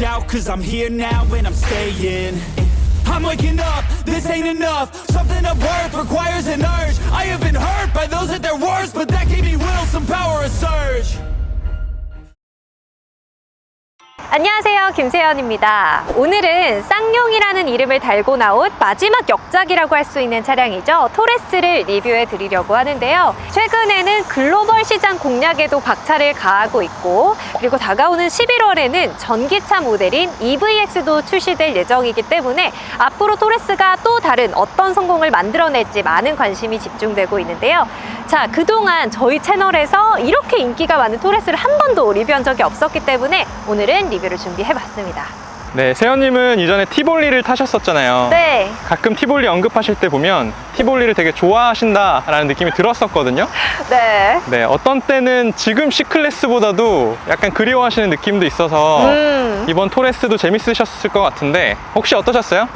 out, cause I'm here now and I'm staying. I'm waking up, this ain't enough. Something of worth requires an urge. I have been hurt by those at their worst, but that gave me will, some power, a surge. 안녕하세요, 김세연입니다. 오늘은 쌍용이라는 이름을 달고 나온 마지막 역작이라고 할 수 있는 차량이죠. 토레스를 리뷰해 드리려고 하는데요. 최근에는 글로벌 시장 공략에도 박차를 가하고 있고, 그리고 다가오는 11월에는 전기차 모델인 EVX도 출시될 예정이기 때문에 앞으로 토레스가 또 다른 어떤 성공을 만들어낼지 많은 관심이 집중되고 있는데요. 자, 그동안 저희 채널에서 이렇게 인기가 많은 토레스를 한 번도 리뷰한 적이 없었기 때문에 오늘은 리뷰를 준비해봤습니다. 네, 세연님은 이전에 티볼리를 타셨었잖아요. 네. 가끔 티볼리 언급하실 때 보면 티볼리를 되게 좋아하신다라는 느낌이 들었었거든요. 네. 네, 어떤 때는 지금 C클래스보다도 약간 그리워하시는 느낌도 있어서 이번 토레스도 재밌으셨을 것 같은데 혹시 어떠셨어요?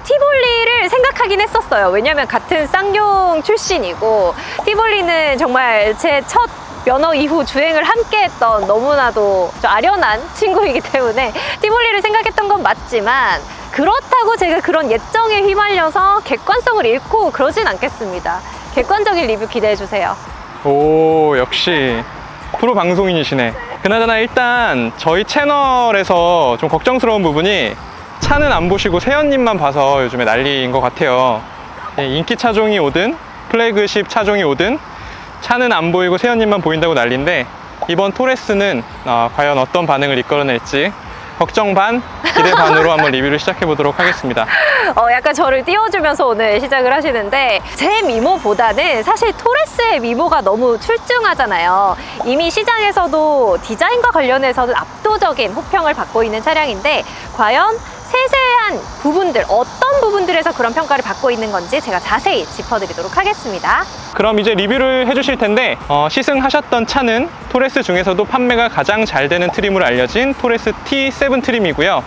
티볼리를 생각하긴 했었어요. 왜냐면 같은 쌍용 출신이고, 티볼리는 정말 제 첫 면허 이후 주행을 함께 했던 너무나도 좀 아련한 친구이기 때문에 티볼리를 생각했던 건 맞지만, 그렇다고 제가 그런 예정에 휘말려서 객관성을 잃고 그러진 않겠습니다. 객관적인 리뷰 기대해주세요. 오, 역시 프로 방송인이시네. 그나저나 일단 저희 채널에서 좀 걱정스러운 부분이 차는 안 보시고 세연님만 봐서 요즘에 난리인 것 같아요. 인기 차종이 오든 플래그십 차종이 오든 차는 안 보이고 세연님만 보인다고 난리인데, 이번 토레스는 과연 어떤 반응을 이끌어낼지 걱정 반, 기대 반으로 한번 리뷰를 시작해 보도록 하겠습니다. 약간 저를 띄워주면서 오늘 시작을 하시는데, 제 미모보다는 사실 토레스의 미모가 너무 출중하잖아요. 이미 시장에서도 디자인과 관련해서는 압도적인 호평을 받고 있는 차량인데, 과연 세세한 부분들, 어떤 부분들에서 그런 평가를 받고 있는 건지 제가 자세히 짚어드리도록 하겠습니다. 그럼 이제 리뷰를 해주실 텐데, 시승하셨던 차는 토레스 중에서도 판매가 가장 잘 되는 트림으로 알려진 토레스 T7 트림이고요.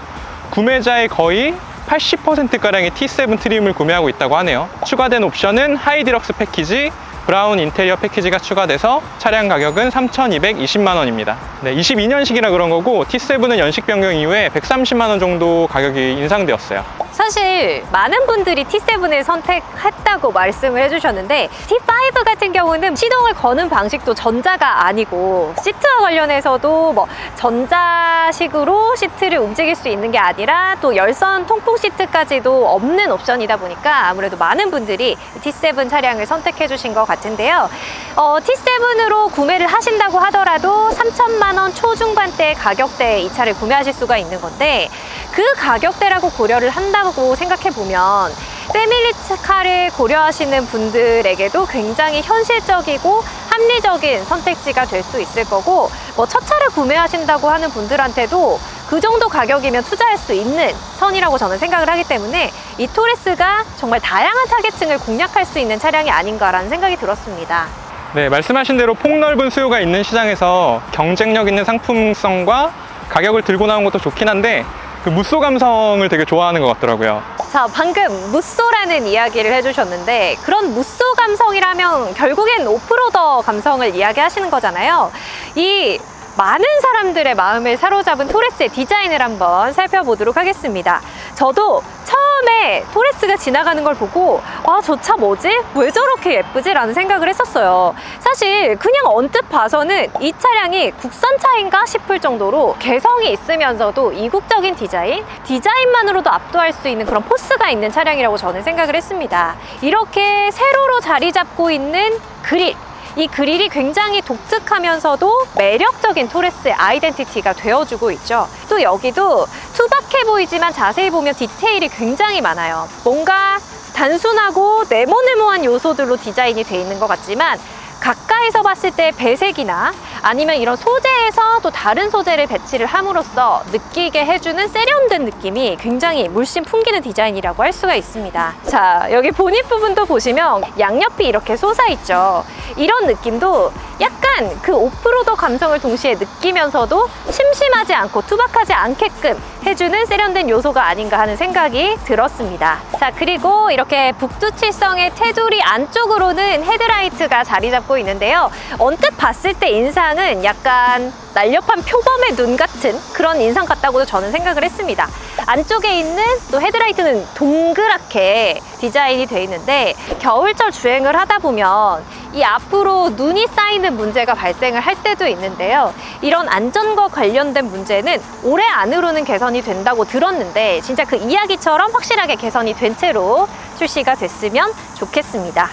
구매자의 거의 80%가량이 T7 트림을 구매하고 있다고 하네요. 추가된 옵션은 하이디럭스 패키지, 브라운 인테리어 패키지가 추가돼서 차량 가격은 3,220만 원입니다. 네, 22년식이라 그런 거고, T7은 연식 변경 이후에 130만 원 정도 가격이 인상되었어요. 사실 많은 분들이 T7을 선택했다고 말씀을 해주셨는데, T5 같은 경우는 시동을 거는 방식도 전자가 아니고, 시트와 관련해서도 뭐 전자식으로 시트를 움직일 수 있는 게 아니라 또 열선 통풍 시트까지도 없는 옵션이다 보니까 아무래도 많은 분들이 T7 차량을 선택해 주신 것 같은데요. T7으로 구매를 하신다고 하더라도 3천만 원 초중반대 가격대에 이 차를 구매하실 수가 있는 건데, 그 가격대라고 고려를 한다고 생각해보면 패밀리카를 고려하시는 분들에게도 굉장히 현실적이고 합리적인 선택지가 될 수 있을 거고, 뭐 첫 차를 구매하신다고 하는 분들한테도 그 정도 가격이면 투자할 수 있는 선이라고 저는 생각을 하기 때문에 이 토레스가 정말 다양한 타겟층을 공략할 수 있는 차량이 아닌가라는 생각이 들었습니다. 네, 말씀하신 대로 폭넓은 수요가 있는 시장에서 경쟁력 있는 상품성과 가격을 들고 나온 것도 좋긴 한데, 그 무쏘 감성을 되게 좋아하는 것 같더라고요. 자, 방금 무쏘라는 이야기를 해주셨는데, 그런 무쏘 감성이라면 결국엔 오프로더 감성을 이야기하시는 거잖아요. 이 많은 사람들의 마음을 사로잡은 토레스의 디자인을 한번 살펴보도록 하겠습니다. 저도 처음에 토레스가 지나가는 걸 보고, 저 차 뭐지? 왜 저렇게 예쁘지? 라는 생각을 했었어요. 사실 그냥 언뜻 봐서는 이 차량이 국산차인가 싶을 정도로 개성이 있으면서도 이국적인 디자인만으로도 압도할 수 있는 그런 포스가 있는 차량이라고 저는 생각을 했습니다. 이렇게 세로로 자리 잡고 있는 그릴, 이 그릴이 굉장히 독특하면서도 매력적인 토레스의 아이덴티티가 되어주고 있죠. 또 여기도 투박해 보이지만 자세히 보면 디테일이 굉장히 많아요. 뭔가 단순하고 네모네모한 요소들로 디자인이 되어 있는 것 같지만, 가까이서 봤을 때 배색이나 아니면 이런 소재에서 또 다른 소재를 배치를 함으로써 느끼게 해주는 세련된 느낌이 굉장히 물씬 풍기는 디자인이라고 할 수가 있습니다. 자, 여기 보닛 부분도 보시면 양옆이 이렇게 솟아있죠. 이런 느낌도 약간 그 오프로더 감성을 동시에 느끼면서도 심심하지 않고 투박하지 않게끔 해주는 세련된 요소가 아닌가 하는 생각이 들었습니다. 자, 그리고 이렇게 북두칠성의 테두리 안쪽으로는 헤드라이트가 자리 잡고 있는데요. 언뜻 봤을 때 인상은 약간 날렵한 표범의 눈 같은 그런 인상 같다고도 저는 생각을 했습니다. 안쪽에 있는 또 헤드라이트는 동그랗게 디자인이 되어 있는데 겨울철 주행을 하다 보면 이 앞으로 눈이 쌓이는 문제가 발생을 할 때도 있는데요. 이런 안전과 관련된 문제는 올해 안으로는 개선이 된다고 들었는데 진짜 그 이야기처럼 확실하게 개선이 된 채로 출시가 됐으면 좋겠습니다.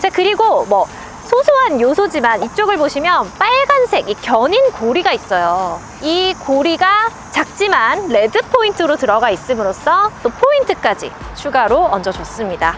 자, 그리고 뭐 소소한 요소지만 이쪽을 보시면 빨간색 이 견인 고리가 있어요. 이 고리가 작지만 레드 포인트로 들어가 있음으로써 또 포인트까지 추가로 얹어줬습니다.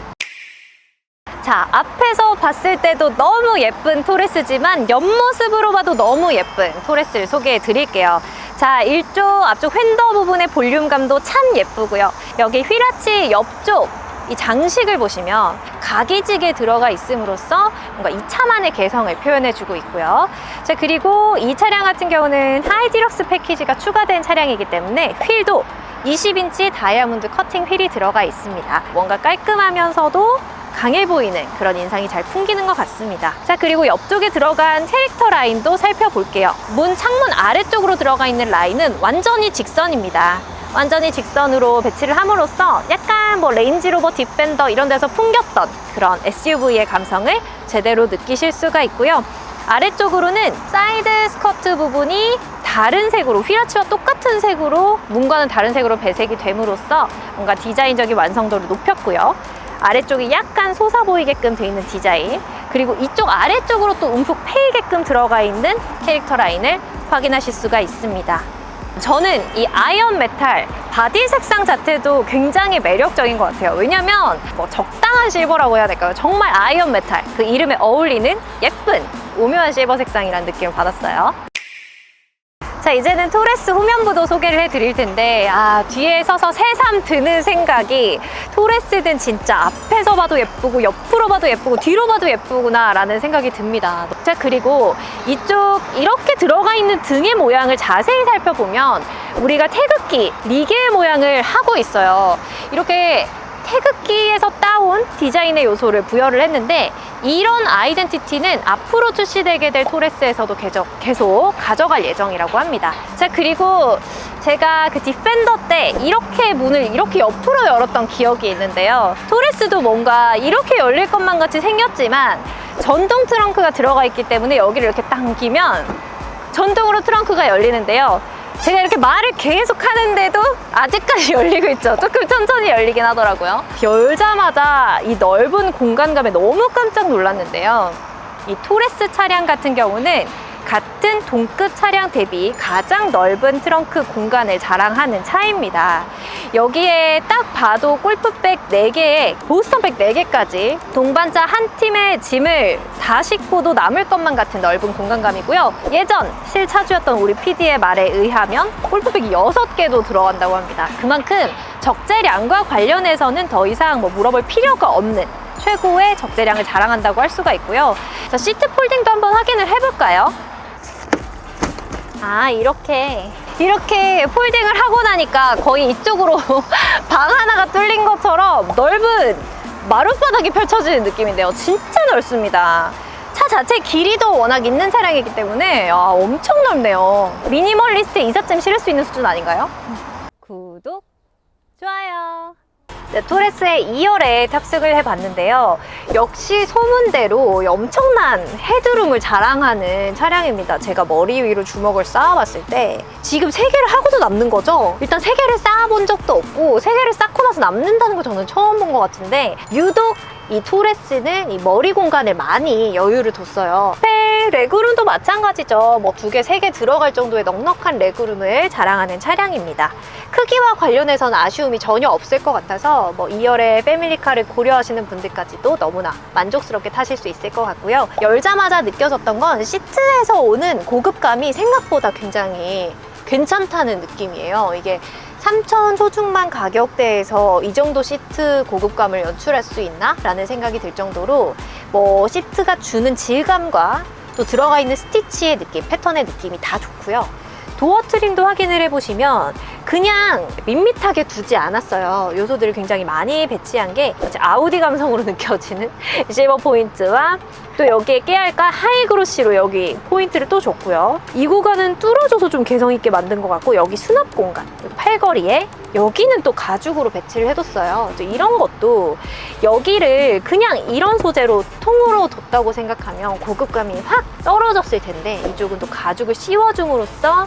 자, 앞에서 봤을 때도 너무 예쁜 토레스지만 옆모습으로 봐도 너무 예쁜 토레스를 소개해 드릴게요. 자, 앞쪽 휀더 부분의 볼륨감도 참 예쁘고요. 여기 휠아치 옆쪽 이 장식을 보시면 각이지게 들어가 있음으로써 뭔가 이 차만의 개성을 표현해주고 있고요. 자, 그리고 이 차량 같은 경우는 하이디럭스 패키지가 추가된 차량이기 때문에 휠도 20인치 다이아몬드 커팅 휠이 들어가 있습니다. 뭔가 깔끔하면서도 강해 보이는 그런 인상이 잘 풍기는 것 같습니다. 자, 그리고 옆쪽에 들어간 캐릭터 라인도 살펴볼게요. 창문 아래쪽으로 들어가 있는 라인은 완전히 직선입니다. 완전히 직선으로 배치를 함으로써 약간 뭐 레인지로버 디펜더 이런 데서 풍겼던 그런 SUV의 감성을 제대로 느끼실 수가 있고요. 아래쪽으로는 사이드 스커트 부분이 다른 색으로, 휠아치와 똑같은 색으로 문과는 다른 색으로 배색이 됨으로써 뭔가 디자인적인 완성도를 높였고요. 아래쪽이 약간 솟아 보이게끔 되어 있는 디자인, 그리고 이쪽 아래쪽으로 또 움푹 패이게끔 들어가 있는 캐릭터 라인을 확인하실 수가 있습니다. 저는 이 아이언 메탈 바디 색상 자체도 굉장히 매력적인 것 같아요. 왜냐면 뭐 적당한 실버라고 해야 될까요? 정말 아이언 메탈 그 이름에 어울리는 예쁜 오묘한 실버 색상이라는 느낌을 받았어요. 자, 이제는 토레스 후면부도 소개를 해드릴 텐데 뒤에 서서 새삼 드는 생각이 토레스는 진짜 앞에서 봐도 예쁘고 옆으로 봐도 예쁘고 뒤로 봐도 예쁘구나 라는 생각이 듭니다. 자, 그리고 이쪽 이렇게 들어가 있는 등의 모양을 자세히 살펴보면 우리가 태극기, 리게의 모양을 하고 있어요. 이렇게 태극기에서 따온 디자인의 요소를 부여를 했는데 이런 아이덴티티는 앞으로 출시되게 될 토레스에서도 계속 가져갈 예정이라고 합니다. 자, 그리고 제가 그 디펜더 때 이렇게 문을 이렇게 옆으로 열었던 기억이 있는데요. 토레스도 뭔가 이렇게 열릴 것만 같이 생겼지만 전동 트렁크가 들어가 있기 때문에 여기를 이렇게 당기면 전동으로 트렁크가 열리는데요. 제가 이렇게 말을 계속 하는데도 아직까지 열리고 있죠. 조금 천천히 열리긴 하더라고요. 열자마자 이 넓은 공간감에 너무 깜짝 놀랐는데요. 이 토레스 차량 같은 경우는 같은 동급 차량 대비 가장 넓은 트렁크 공간을 자랑하는 차입니다. 여기에 딱 봐도 골프백 4개에 보스턴백 4개까지 동반자 한 팀의 짐을 다 싣고도 남을 것만 같은 넓은 공간감이고요. 예전 실차주였던 우리 PD의 말에 의하면 골프백이 6개도 들어간다고 합니다. 그만큼 적재량과 관련해서는 더 이상 물어볼 필요가 없는 최고의 적재량을 자랑한다고 할 수가 있고요. 자, 시트 폴딩도 한번 확인을 해볼까요? 이렇게 폴딩을 하고 나니까 거의 이쪽으로 방 하나가 뚫린 것처럼 넓은 마룻바닥이 펼쳐지는 느낌인데요. 진짜 넓습니다. 차 자체 길이도 워낙 있는 차량이기 때문에 엄청 넓네요. 미니멀리스트 이삿짐 실을 수 있는 수준 아닌가요? 구독, 좋아요. 네, 토레스의 2열에 탑승을 해봤는데요. 역시 소문대로 엄청난 헤드룸을 자랑하는 차량입니다. 제가 머리 위로 주먹을 쌓아봤을 때 지금 3개를 하고도 남는 거죠? 일단 3개를 쌓아본 적도 없고 3개를 쌓고 나서 남는다는 거 저는 처음 본 것 같은데 유독 이 토레스는 이 머리 공간에 많이 여유를 뒀어요. 레그룸도 마찬가지죠. 2개, 3개 들어갈 정도의 넉넉한 레그룸을 자랑하는 차량입니다. 크기와 관련해서는 아쉬움이 전혀 없을 것 같아서 2열의 패밀리카를 고려하시는 분들까지도 너무나 만족스럽게 타실 수 있을 것 같고요. 열자마자 느껴졌던 건 시트에서 오는 고급감이 생각보다 굉장히 괜찮다는 느낌이에요. 이게 3,000 초중반 가격대에서 이 정도 시트 고급감을 연출할 수 있나? 라는 생각이 들 정도로 시트가 주는 질감과 또 들어가 있는 스티치의 느낌, 패턴의 느낌이 다 좋고요. 도어 트림도 확인을 해보시면 그냥 밋밋하게 두지 않았어요. 요소들을 굉장히 많이 배치한 게 아우디 감성으로 느껴지는 실버 포인트와 또 여기에 깨알과 하이그로시로 여기 포인트를 또 줬고요. 이 구간은 뚫어줘서 좀 개성 있게 만든 것 같고, 여기 수납 공간, 팔걸이에 여기는 또 가죽으로 배치를 해뒀어요. 이런 것도 여기를 그냥 이런 소재로 통으로 뒀다고 생각하면 고급감이 확 떨어졌을 텐데, 이쪽은 또 가죽을 씌워줌으로써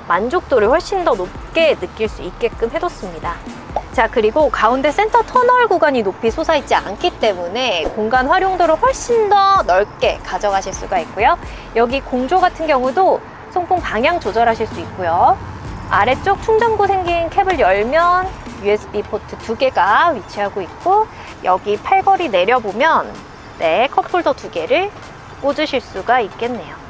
만족도를 훨씬 더 높게 느낄 수 있게끔 해뒀습니다. 자, 그리고 가운데 센터 터널 구간이 높이 솟아있지 않기 때문에 공간 활용도를 훨씬 더 넓게 가져가실 수가 있고요. 여기 공조 같은 경우도 송풍 방향 조절하실 수 있고요. 아래쪽 충전구 생긴 캡을 열면 USB 포트 2개가 위치하고 있고, 여기 팔걸이 내려보면 네, 컵홀더 2개를 꽂으실 수가 있겠네요.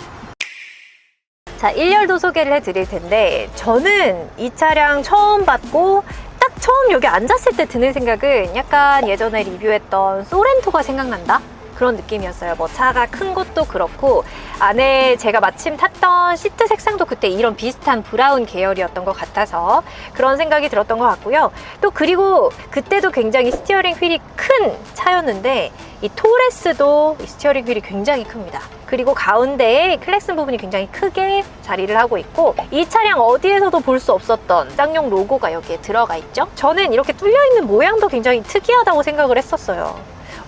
자, 1열도 소개를 해드릴 텐데, 저는 이 차량 처음 봤고 딱 처음 여기 앉았을 때 드는 생각은 약간 예전에 리뷰했던 소렌토가 생각난다? 그런 느낌이었어요. 뭐 차가 큰 것도 그렇고, 안에 제가 마침 탔던 시트 색상도 그때 이런 비슷한 브라운 계열이었던 것 같아서 그런 생각이 들었던 것 같고요. 또 그리고 그때도 굉장히 스티어링 휠이 큰 차였는데, 이 토레스도 스티어링 휠이 굉장히 큽니다. 그리고 가운데에 클렉슨 부분이 굉장히 크게 자리를 하고 있고, 이 차량 어디에서도 볼 수 없었던 쌍용 로고가 여기에 들어가 있죠. 저는 이렇게 뚫려있는 모양도 굉장히 특이하다고 생각을 했었어요.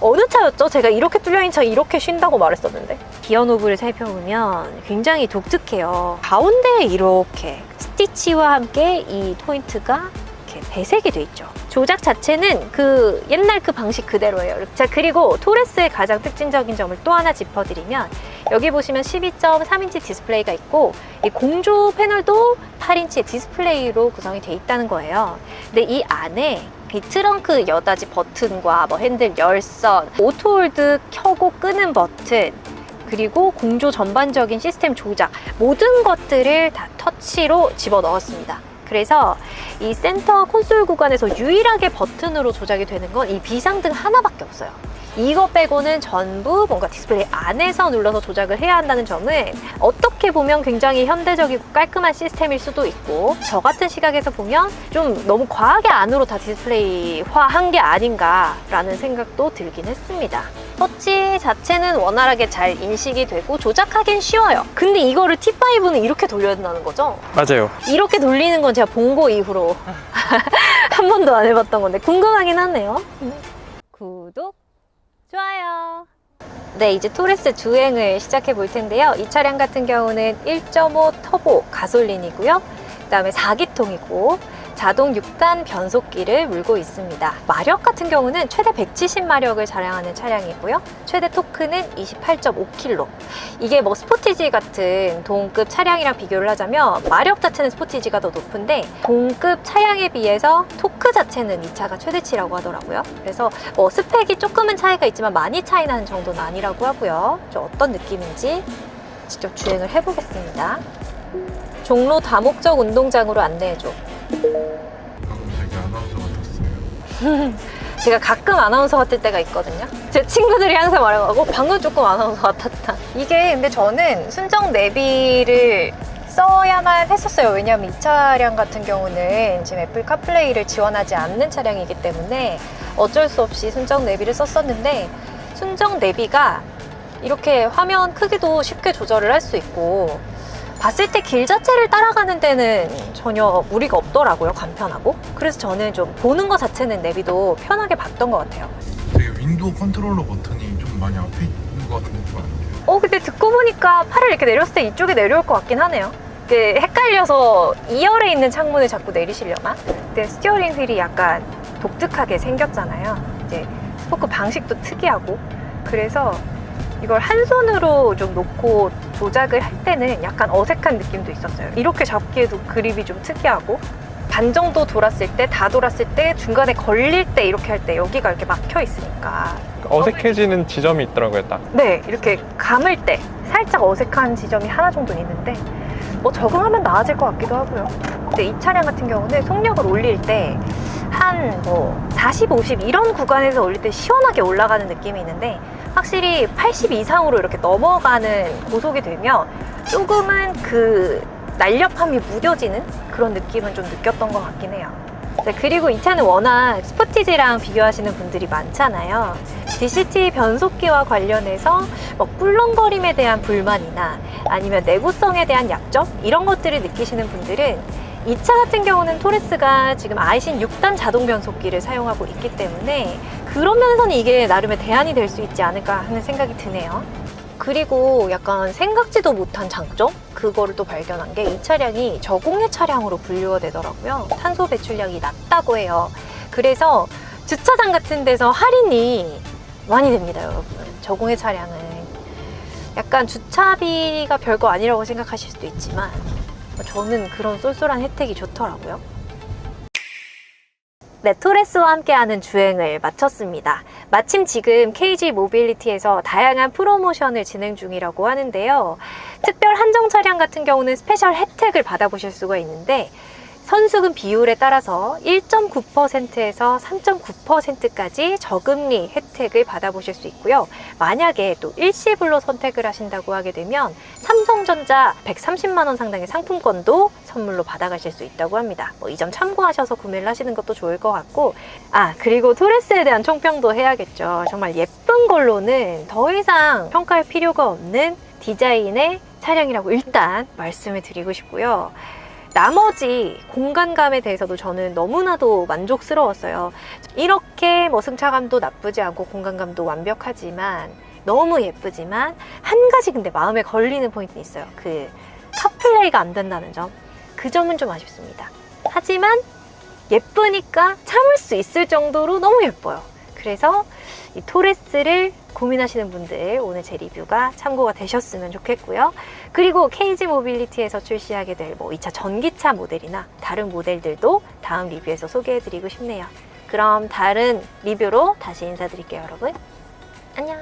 어느 차였죠? 제가 이렇게 뚫려있는 차 이렇게 쉰다고 말했었는데. 기어 노브를 살펴보면 굉장히 독특해요. 가운데에 이렇게 스티치와 함께 이 포인트가 이렇게 배색이 돼 있죠. 조작 자체는 그 옛날 그 방식 그대로예요. 자, 그리고 토레스의 가장 특징적인 점을 또 하나 짚어드리면, 여기 보시면 12.3인치 디스플레이가 있고, 이 공조 패널도 8인치의 디스플레이로 구성이 돼 있다는 거예요. 근데 이 안에 이 트렁크 여닫이 버튼과 뭐 핸들 열선, 오토홀드 켜고 끄는 버튼, 그리고 공조 전반적인 시스템 조작, 모든 것들을 다 터치로 집어넣었습니다. 그래서 이 센터 콘솔 구간에서 유일하게 버튼으로 조작이 되는 건 이 비상등 하나밖에 없어요. 이거 빼고는 전부 뭔가 디스플레이 안에서 눌러서 조작을 해야 한다는 점은 어떻게 보면 굉장히 현대적이고 깔끔한 시스템일 수도 있고, 저 같은 시각에서 보면 좀 너무 과하게 안으로 다 디스플레이화한 게 아닌가라는 생각도 들긴 했습니다. 터치 자체는 원활하게 잘 인식이 되고 조작하기는 쉬워요. 근데 이거를 T5는 이렇게 돌려야 된다는 거죠? 맞아요. 이렇게 돌리는 건 제가 본거 이후로 한 번도 안 해봤던 건데 궁금하긴 하네요. 구독, 좋아요. 네, 이제 토레스 주행을 시작해 볼 텐데요. 이 차량 같은 경우는 1.5 터보 가솔린이고요. 그 다음에 4기통이고 자동 6단 변속기를 물고 있습니다. 마력 같은 경우는 최대 170마력을 자랑하는 차량이고요. 최대 토크는 28.5kg. 이게 뭐 스포티지 같은 동급 차량이랑 비교를 하자면 마력 자체는 스포티지가 더 높은데, 동급 차량에 비해서 토크 자체는 이 차가 최대치라고 하더라고요. 그래서 뭐 스펙이 조금은 차이가 있지만 많이 차이 나는 정도는 아니라고 하고요. 좀 어떤 느낌인지 직접 주행을 해보겠습니다. 종로 다목적 운동장으로 안내해줘. 방금 되게 아나운서 같았어요. 제가 가끔 아나운서 같을 때가 있거든요. 제 친구들이 항상 말하고 방금 조금 아나운서 같았다. 이게 근데 저는 순정 내비를 써야만 했었어요. 왜냐하면 이 차량 같은 경우는 지금 애플 카플레이를 지원하지 않는 차량이기 때문에 어쩔 수 없이 순정 내비를 썼었는데, 순정 내비가 이렇게 화면 크기도 쉽게 조절을 할 수 있고, 봤을 때 길 자체를 따라가는 데는 전혀 무리가 없더라고요. 간편하고. 그래서 저는 좀 보는 것 자체는 내비도 편하게 봤던 것 같아요. 되게 윈도우 컨트롤러 버튼이 좀 많이 앞에 있는 것 같은 느낌 아닌데요? 근데 듣고 보니까 팔을 이렇게 내렸을 때 이쪽에 내려올 것 같긴 하네요. 이게 헷갈려서 2열에 있는 창문을 자꾸 내리시려나? 근데 스티어링 휠이 약간 독특하게 생겼잖아요. 이제 스포크 방식도 특이하고, 그래서 이걸 한 손으로 좀 놓고 조작을 할 때는 약간 어색한 느낌도 있었어요. 이렇게 잡기에도 그립이 좀 특이하고, 반 정도 돌았을 때, 다 돌았을 때, 중간에 걸릴 때, 이렇게 할 때 여기가 이렇게 막혀 있으니까 어색해지는 지점이 있더라고요, 딱. 네, 이렇게 감을 때 살짝 어색한 지점이 하나 정도는 있는데, 뭐 적응하면 나아질 것 같기도 하고요. 근데 이 차량 같은 경우는 속력을 올릴 때 한 뭐 40, 50 이런 구간에서 올릴 때 시원하게 올라가는 느낌이 있는데, 확실히 80 이상으로 이렇게 넘어가는 고속이 되면 조금은 그 날렵함이 무뎌지는 그런 느낌은 좀 느꼈던 것 같긴 해요. 네, 그리고 이 차는 워낙 스포티지랑 비교하시는 분들이 많잖아요. DCT 변속기와 관련해서 뭐 꿀렁거림에 대한 불만이나 아니면 내구성에 대한 약점 이런 것들을 느끼시는 분들은 이 차 같은 경우는 토레스가 지금 아이신 6단 자동 변속기를 사용하고 있기 때문에 그런 면에서는 이게 나름의 대안이 될 수 있지 않을까 하는 생각이 드네요. 그리고 약간 생각지도 못한 장점? 그거를 또 발견한 게 이 차량이 저공해 차량으로 분류가 되더라고요. 탄소 배출량이 낮다고 해요. 그래서 주차장 같은 데서 할인이 많이 됩니다, 여러분. 저공해 차량은 약간 주차비가 별거 아니라고 생각하실 수도 있지만 저는 그런 쏠쏠한 혜택이 좋더라고요. 네, 토레스와 함께하는 주행을 마쳤습니다. 마침 지금 KG 모빌리티에서 다양한 프로모션을 진행 중이라고 하는데요. 특별 한정 차량 같은 경우는 스페셜 혜택을 받아보실 수가 있는데 선수금 비율에 따라서 1.9%에서 3.9%까지 저금리 혜택을 받아보실 수 있고요. 만약에 또 일시불로 선택을 하신다고 하게 되면 삼성전자 130만 원 상당의 상품권도 선물로 받아가실 수 있다고 합니다. 이 점 참고하셔서 구매를 하시는 것도 좋을 것 같고, 그리고 토레스에 대한 총평도 해야겠죠. 정말 예쁜 걸로는 더 이상 평가할 필요가 없는 디자인의 차량이라고 일단 말씀을 드리고 싶고요. 나머지 공간감에 대해서도 저는 너무나도 만족스러웠어요. 이렇게 승차감도 나쁘지 않고 공간감도 완벽하지만 너무 예쁘지만 한 가지 근데 마음에 걸리는 포인트는 있어요. 그 카플레이가 안 된다는 점. 그 점은 좀 아쉽습니다. 하지만 예쁘니까 참을 수 있을 정도로 너무 예뻐요. 그래서 이 토레스를 고민하시는 분들 오늘 제 리뷰가 참고가 되셨으면 좋겠고요. 그리고 KG 모빌리티에서 출시하게 될 2차 전기차 모델이나 다른 모델들도 다음 리뷰에서 소개해드리고 싶네요. 그럼 다른 리뷰로 다시 인사드릴게요, 여러분. 안녕.